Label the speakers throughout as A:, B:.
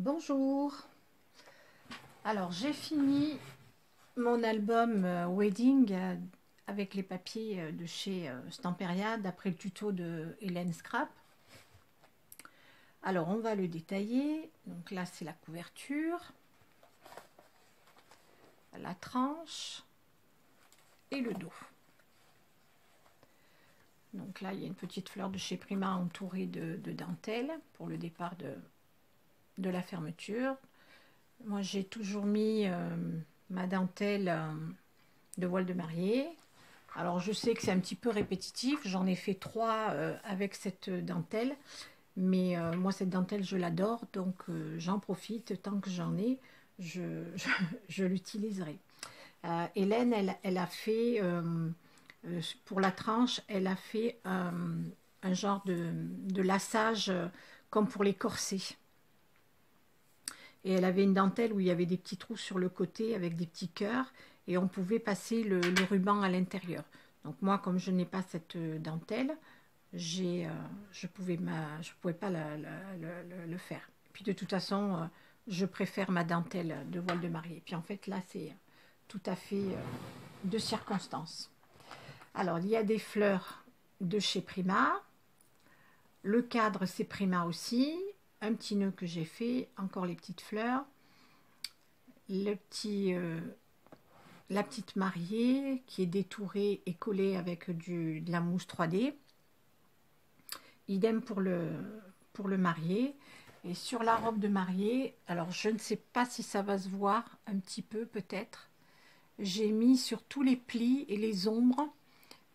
A: Bonjour. Alors j'ai fini mon album Wedding avec les papiers de chez Stamperia d'après le tuto de Hélène Scrap. Alors on va le détailler. Donc là c'est la couverture, la tranche et le dos. Donc là il y a une petite fleur de chez Prima entourée de dentelle pour le départ de la fermeture. Moi j'ai toujours mis ma dentelle de voile de mariée. Alors je sais que c'est un petit peu répétitif, j'en ai fait 3 avec cette dentelle, mais moi cette dentelle je l'adore, donc j'en profite tant que j'en ai, je l'utiliserai. Hélène elle a fait pour la tranche, elle a fait un genre de laçage comme pour les corsets. Et elle avait une dentelle où il y avait des petits trous sur le côté avec des petits cœurs et on pouvait passer le ruban à l'intérieur. Donc moi, comme je n'ai pas cette dentelle, je pouvais pas le faire. Puis de toute façon, je préfère ma dentelle de voile de mariée. Puis en fait, là, c'est tout à fait de circonstance. Alors, il y a des fleurs de chez Prima. Le cadre, c'est Prima aussi. Un petit nœud que j'ai fait, encore les petites fleurs, la petite mariée qui est détourée et collée avec de la mousse 3D. Idem pour le marié. Et sur la robe de mariée, alors je ne sais pas si ça va se voir un petit peu peut-être, j'ai mis sur tous les plis et les ombres,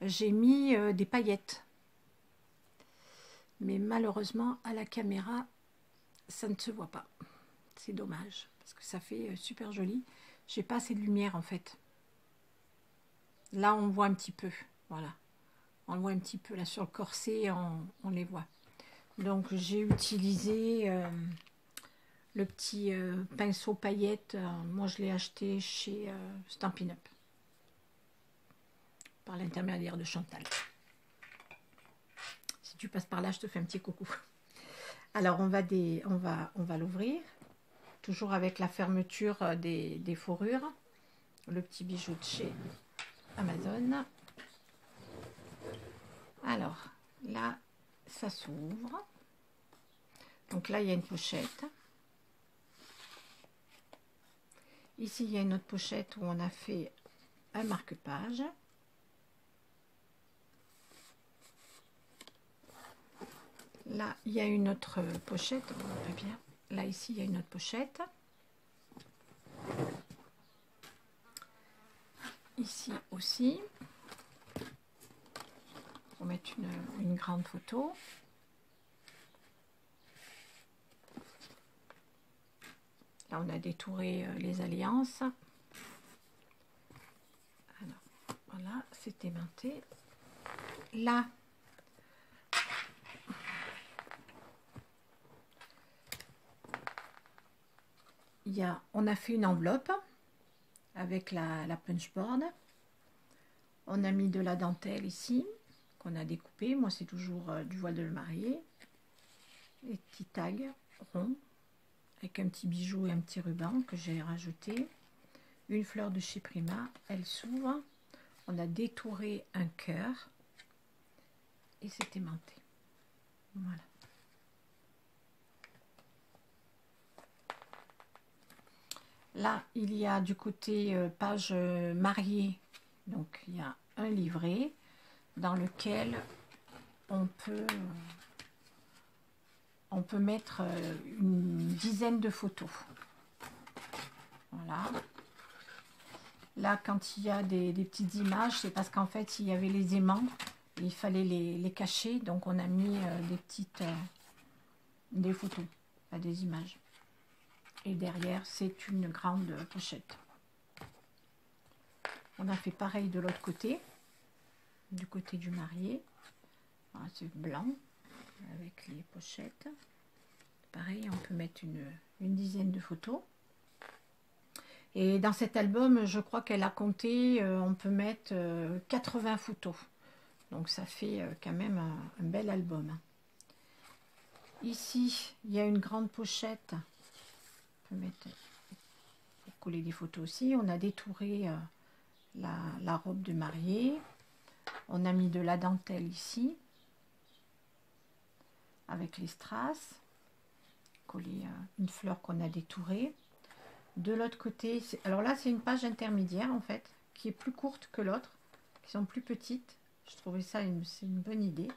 A: j'ai mis des paillettes. Mais malheureusement à la caméra, ça ne se voit pas. C'est dommage parce que ça fait super joli. J'ai pas assez de lumière en fait. Là on voit un petit peu, voilà. On le voit un petit peu là sur le corset, on les voit. Donc j'ai utilisé le petit pinceau paillettes. Moi je l'ai acheté chez Stampin' Up par l'intermédiaire de Chantal. Si tu passes par là, je te fais un petit coucou. Alors on va l'ouvrir, toujours avec la fermeture des fourrures, le petit bijou de chez Amazon. Alors là, ça s'ouvre. Donc là, il y a une pochette. Ici, il y a une autre pochette où on a fait un marque-page. Là, il y a une autre pochette. On voit bien. Là, ici, il y a une autre pochette. Ici aussi. On va mettre une grande photo. Là, on a détouré les alliances. Alors, voilà, c'est aimanté. Là, on a fait une enveloppe avec la punchboard. On a mis de la dentelle ici, qu'on a découpé. Moi, c'est toujours du voile de mariée. Les petits tags ronds, avec un petit bijou et un petit ruban que j'ai rajouté. Une fleur de chez Prima, elle s'ouvre. On a détouré un cœur et c'est aimanté. Voilà. Là, il y a du côté page mariée, donc il y a un livret dans lequel on peut mettre une dizaine de photos. Voilà. Là, quand il y a des petites images, c'est parce qu'en fait, il y avait les aimants, il fallait les cacher, donc on a mis des photos, pas des images. Et derrière, c'est une grande pochette. On a fait pareil de l'autre côté, du côté du marié. Voilà, c'est blanc avec les pochettes. Pareil, on peut mettre une dizaine de photos. Et dans cet album, je crois qu'elle a compté, on peut mettre 80 photos. Donc ça fait quand même un bel album. Ici, il y a une grande pochette On peut mettre pour coller des photos aussi. On a détouré la robe de mariée. On a mis de la dentelle ici avec les strass. Coller une fleur qu'on a détourée. De l'autre côté, alors là c'est une page intermédiaire en fait, qui est plus courte que l'autre, qui sont plus petites. Je trouvais ça c'est une bonne idée.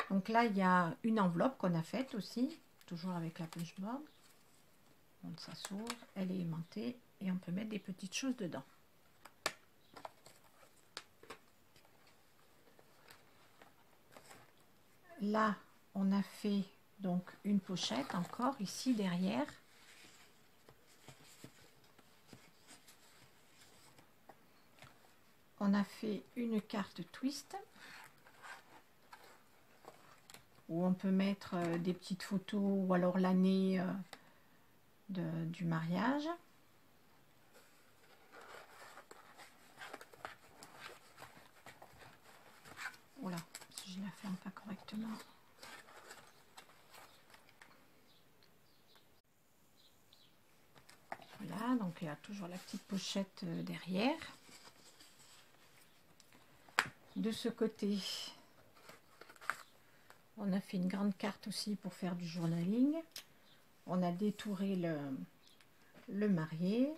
A: Donc là il y a une enveloppe qu'on a faite aussi, toujours avec la punchboard. Donc ça s'ouvre, elle est aimantée et on peut mettre des petites choses dedans. Là on a fait donc une pochette encore ici derrière. On a fait une carte twist où on peut mettre des petites photos ou alors l'année du mariage. Voilà, si je la ferme pas correctement. Voilà, donc il y a toujours la petite pochette derrière. De ce côté, on a fait une grande carte aussi pour faire du journaling. On a détouré le marié.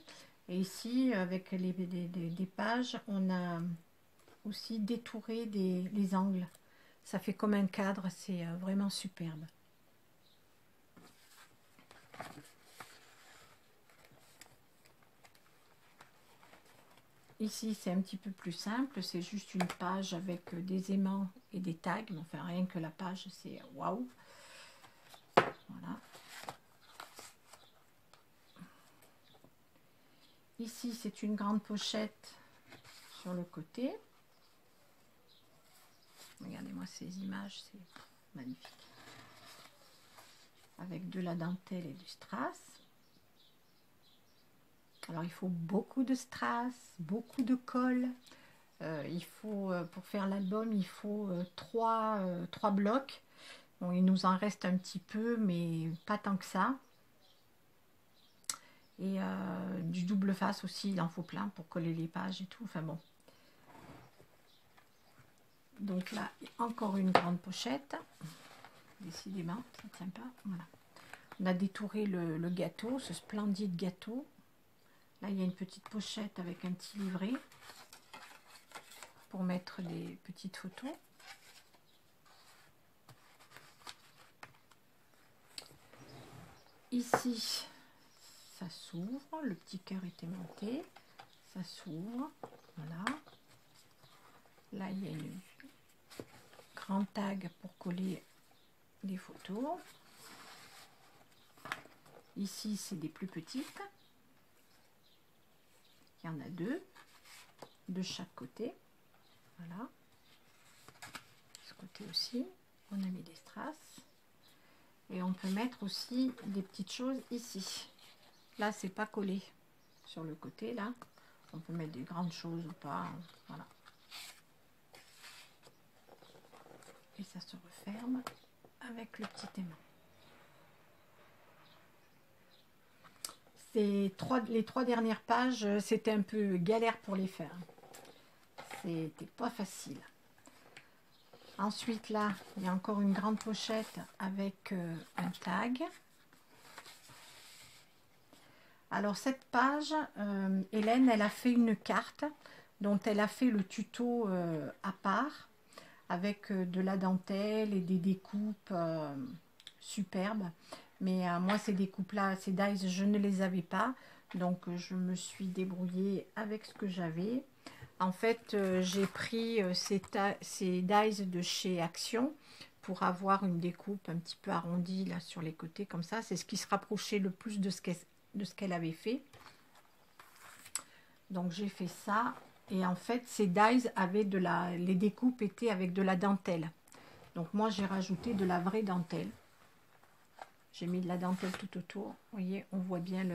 A: Et ici, avec des pages, on a aussi détouré les angles. Ça fait comme un cadre, c'est vraiment superbe. Ici, c'est un petit peu plus simple, c'est juste une page avec des aimants et des tags. Enfin, rien que la page, c'est waouh. Voilà. Ici, c'est une grande pochette sur le côté. Regardez-moi ces images, c'est magnifique. Avec de la dentelle et du strass. Alors il faut beaucoup de strass, beaucoup de colle. Il faut, pour faire l'album, il faut trois blocs. Bon, il nous en reste un petit peu, mais pas tant que ça. Et du double face aussi, il en faut plein pour coller les pages et tout. Enfin bon. Donc là, encore une grande pochette. Décidément, ça ne tient pas. Voilà. On a détouré le gâteau, ce splendide gâteau. Là, il y a une petite pochette avec un petit livret pour mettre des petites photos. Ici, ça s'ouvre. Le petit cœur est aimanté. Ça s'ouvre. Voilà. Là, il y a une grande tag pour coller des photos. Ici, c'est des plus petites. Il y en a deux de chaque côté. Voilà. Ce côté aussi, on a mis des strass. Et on peut mettre aussi des petites choses ici. Là, c'est pas collé sur le côté, là. On peut mettre des grandes choses ou pas. Voilà. Et ça se referme avec le petit aimant. Les trois dernières pages, c'était un peu galère pour les faire. C'était pas facile. Ensuite, là, il y a encore une grande pochette avec un tag. Alors, cette page, Hélène, elle a fait une carte dont elle a fait le tuto à part avec de la dentelle et des découpes superbes. Mais moi, ces découpes-là, ces dies, je ne les avais pas. Donc, je me suis débrouillée avec ce que j'avais. En fait, j'ai pris ces dies de chez Action pour avoir une découpe un petit peu arrondie là sur les côtés comme ça. C'est ce qui se rapprochait le plus de ce qu'elle avait fait. Donc, j'ai fait ça. Et en fait, ces dies avaient les découpes étaient avec de la dentelle. Donc, moi, j'ai rajouté de la vraie dentelle. J'ai mis de la dentelle tout autour. Vous voyez, on voit bien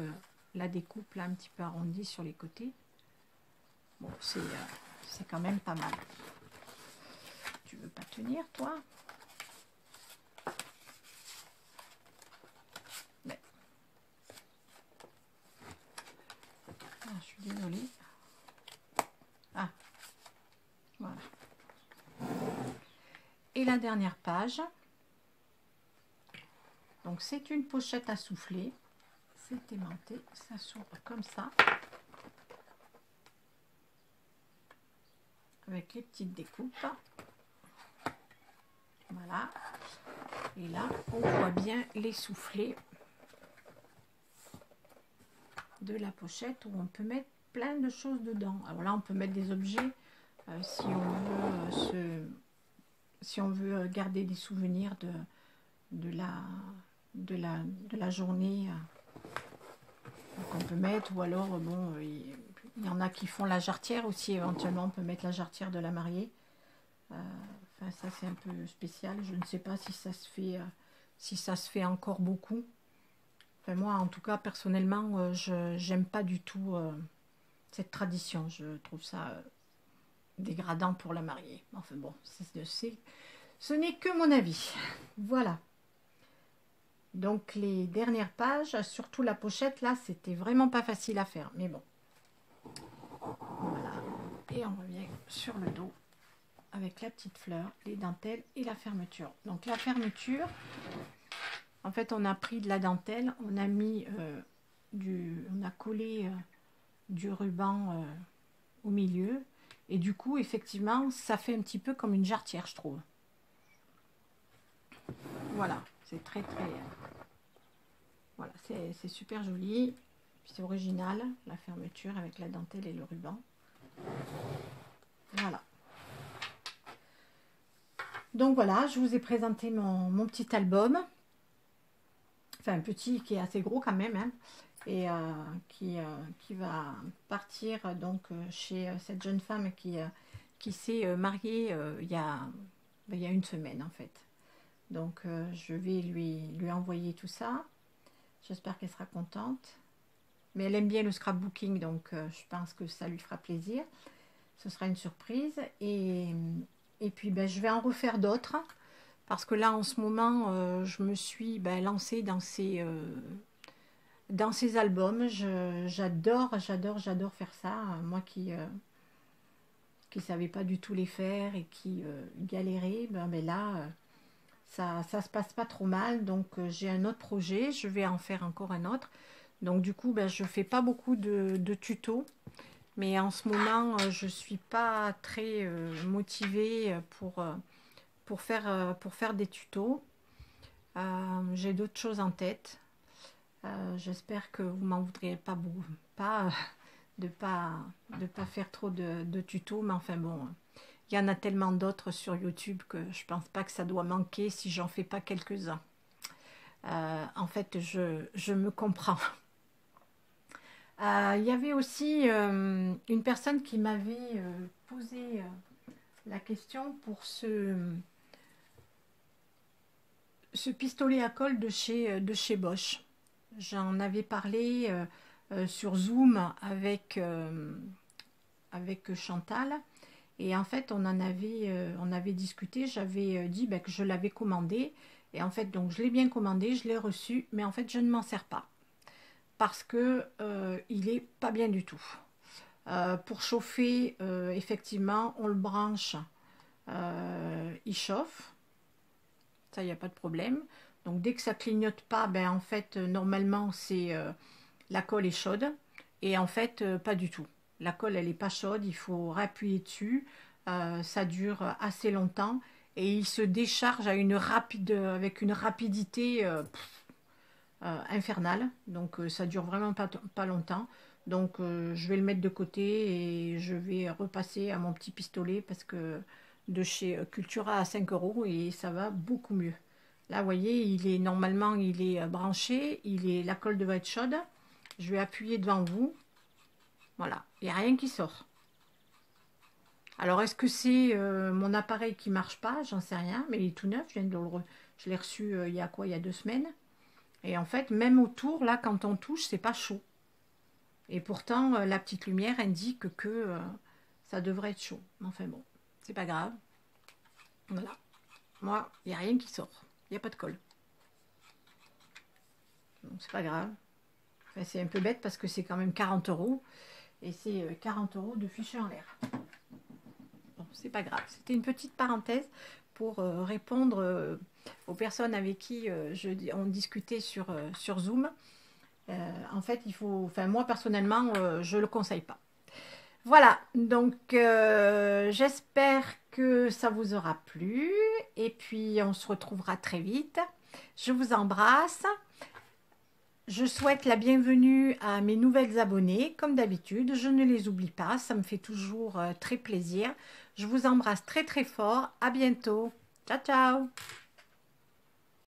A: la découpe là un petit peu arrondie sur les côtés. Bon, c'est quand même pas mal. Tu veux pas tenir, toi? Mais... je suis désolée. Ah, voilà. Et la dernière page. Donc c'est une pochette à souffler. C'est aimanté, ça s'ouvre comme ça. Avec les petites découpes. Voilà. Et là, on voit bien les soufflets de la pochette où on peut mettre plein de choses dedans. Alors là, on peut mettre des objets si on veut garder des souvenirs de la journée qu'on peut mettre. Ou alors, bon, il y en a qui font la jarretière aussi. Éventuellement, on peut mettre la jarretière de la mariée. Enfin, ça c'est un peu spécial. Je ne sais pas si ça se fait encore beaucoup. Enfin, moi, en tout cas, personnellement, j'aime pas du tout cette tradition. Je trouve ça dégradant pour la mariée. Enfin bon, ce n'est que mon avis. Voilà. Donc les dernières pages, surtout la pochette, là, c'était vraiment pas facile à faire. Mais bon. Voilà. Et on revient sur le dos avec la petite fleur, les dentelles et la fermeture. Donc la fermeture, en fait, on a pris de la dentelle, on a mis on a collé du ruban au milieu. Et du coup, effectivement, ça fait un petit peu comme une jarretière, je trouve. Voilà, c'est très très... voilà, c'est super joli. C'est original, la fermeture avec la dentelle et le ruban. Voilà. Donc voilà, je vous ai présenté mon petit album. Enfin, un petit qui est assez gros quand même. Hein, et qui va partir donc chez cette jeune femme qui s'est mariée il y a une semaine en fait. Donc je vais lui envoyer tout ça. J'espère qu'elle sera contente. Mais elle aime bien le scrapbooking, donc je pense que ça lui fera plaisir. Ce sera une surprise. Et puis ben, je vais en refaire d'autres. Parce que là en ce moment je me suis lancée dans ces albums. J'adore faire ça. Moi qui savais pas du tout les faire et qui galérais, ben là ça se passe pas trop mal. Donc j'ai un autre projet, je vais en faire encore un autre. Donc du coup je fais pas beaucoup de tutos, mais en ce moment je suis pas très motivée pour faire des tutos. J'ai d'autres choses en tête. J'espère que vous m'en voudriez pas de pas faire trop de tutos, mais enfin bon, il y en a tellement d'autres sur YouTube que je pense pas que ça doit manquer si j'en fais pas quelques-uns. En fait, je me comprends. Il y avait aussi une personne qui m'avait posé la question pour ce pistolet à colle de chez Bosch. J'en avais parlé sur Zoom avec Chantal. Et en fait, on avait discuté. J'avais dit que je l'avais commandé. Et en fait, donc je l'ai bien commandé, je l'ai reçu. Mais en fait, je ne m'en sers pas. Parce que il est pas bien du tout. Pour chauffer, effectivement, on le branche. Il chauffe. Ça, il n'y a pas de problème. Donc dès que ça clignote pas, en fait normalement c'est la colle est chaude et en fait pas du tout. La colle elle est pas chaude, il faut réappuyer dessus. Ça dure assez longtemps et il se décharge avec une rapidité infernale. Donc ça dure vraiment pas longtemps. Donc je vais le mettre de côté et je vais repasser à mon petit pistolet parce que de chez Cultura à 5 € et ça va beaucoup mieux. Là, vous voyez, normalement, il est branché, la colle doit être chaude. Je vais appuyer devant vous. Voilà, il n'y a rien qui sort. Alors, est-ce que c'est mon appareil qui ne marche pas? J'en sais rien, mais il est tout neuf. Je l'ai reçu il y a quoi? Il y a 2 semaines. Et en fait, même autour, là, quand on touche, c'est pas chaud. Et pourtant, la petite lumière indique que ça devrait être chaud. Enfin bon, c'est pas grave. Voilà. Moi, il n'y a rien qui sort. Il n'y a pas de colle. Donc c'est pas grave. Enfin, c'est un peu bête parce que c'est quand même 40 €. et c'est 40 € de fichu en l'air. Bon, c'est pas grave, c'était une petite parenthèse pour répondre aux personnes avec qui on discutait sur Zoom. En fait, il faut, enfin moi personnellement, je le conseille pas. Voilà, donc j'espère que ça vous aura plu et puis on se retrouvera très vite. Je vous embrasse. Je souhaite la bienvenue à mes nouvelles abonnées, comme d'habitude. Je ne les oublie pas, ça me fait toujours très plaisir. Je vous embrasse très très fort. À bientôt. Ciao, ciao.